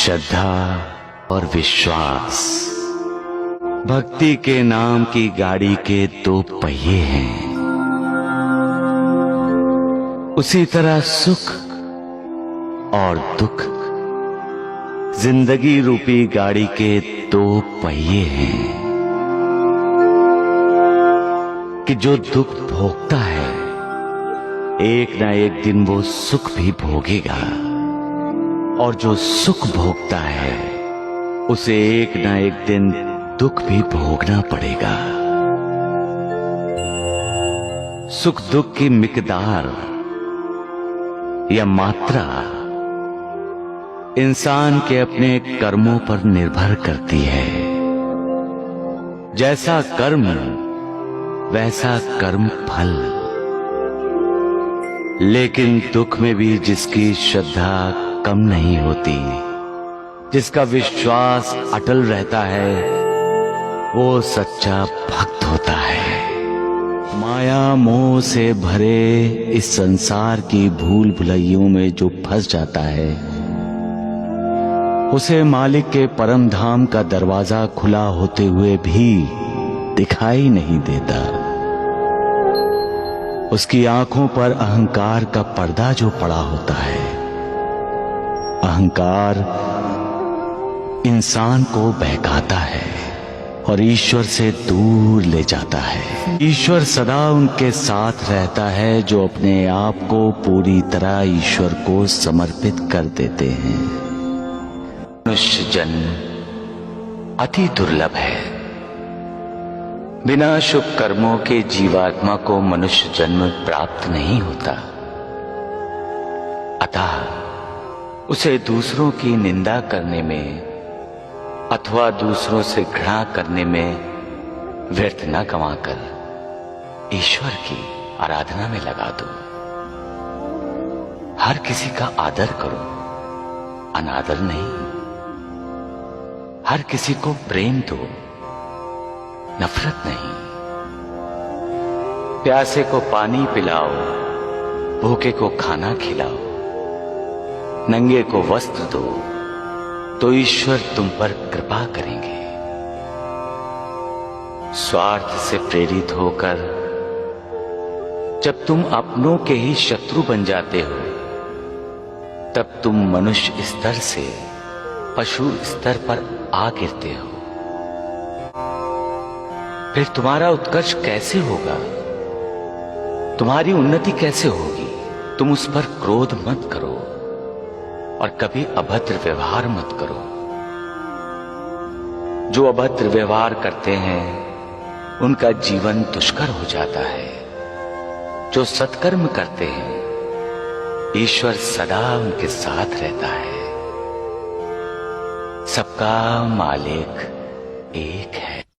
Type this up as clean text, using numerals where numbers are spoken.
श्रद्धा और विश्वास भक्ति के नाम की गाड़ी के दो पहिए हैं। उसी तरह सुख और दुख जिंदगी रूपी गाड़ी के दो पहिए हैं कि जो दुख भोगता है एक ना एक दिन वो सुख भी भोगेगा, और जो सुख भोगता है उसे एक ना एक दिन दुख भी भोगना पड़ेगा। सुख दुख की मिकदार या मात्रा इंसान के अपने कर्मों पर निर्भर करती है। जैसा कर्म वैसा कर्म फल। लेकिन दुख में भी जिसकी श्रद्धा कम नहीं होती, जिसका विश्वास अटल रहता है, वो सच्चा भक्त होता है। माया मोह से भरे इस संसार की भूल भुलैयों में जो फंस जाता है, उसे मालिक के परम धाम का दरवाजा खुला होते हुए भी दिखाई नहीं देता। उसकी आंखों पर अहंकार का पर्दा जो पड़ा होता है, अहंकार इंसान को बहकाता है और ईश्वर से दूर ले जाता है। ईश्वर सदा उनके साथ रहता है जो अपने आप को पूरी तरह ईश्वर को समर्पित कर देते हैं। मनुष्य जन्म अति दुर्लभ है। बिना शुभ कर्मों के जीवात्मा को मनुष्य जन्म प्राप्त नहीं होता। अतः उसे दूसरों की निंदा करने में अथवा दूसरों से घृणा करने में व्यर्थ न गंवाकर ईश्वर की आराधना में लगा दो। हर किसी का आदर करो, अनादर नहीं। हर किसी को प्रेम दो, नफरत नहीं। प्यासे को पानी पिलाओ, भूखे को खाना खिलाओ, नंगे को वस्त्र दो, तो ईश्वर तुम पर कृपा करेंगे। स्वार्थ से प्रेरित होकर जब तुम अपनों के ही शत्रु बन जाते हो, तब तुम मनुष्य स्तर से पशु स्तर पर आ गिरते हो। फिर तुम्हारा उत्कर्ष कैसे होगा? तुम्हारी उन्नति कैसे होगी? तुम उस पर क्रोध मत करो और कभी अभद्र व्यवहार मत करो। जो अभद्र व्यवहार करते हैं उनका जीवन दुष्कर हो जाता है। जो सत्कर्म करते हैं ईश्वर सदा उनके साथ रहता है। सबका मालिक एक है।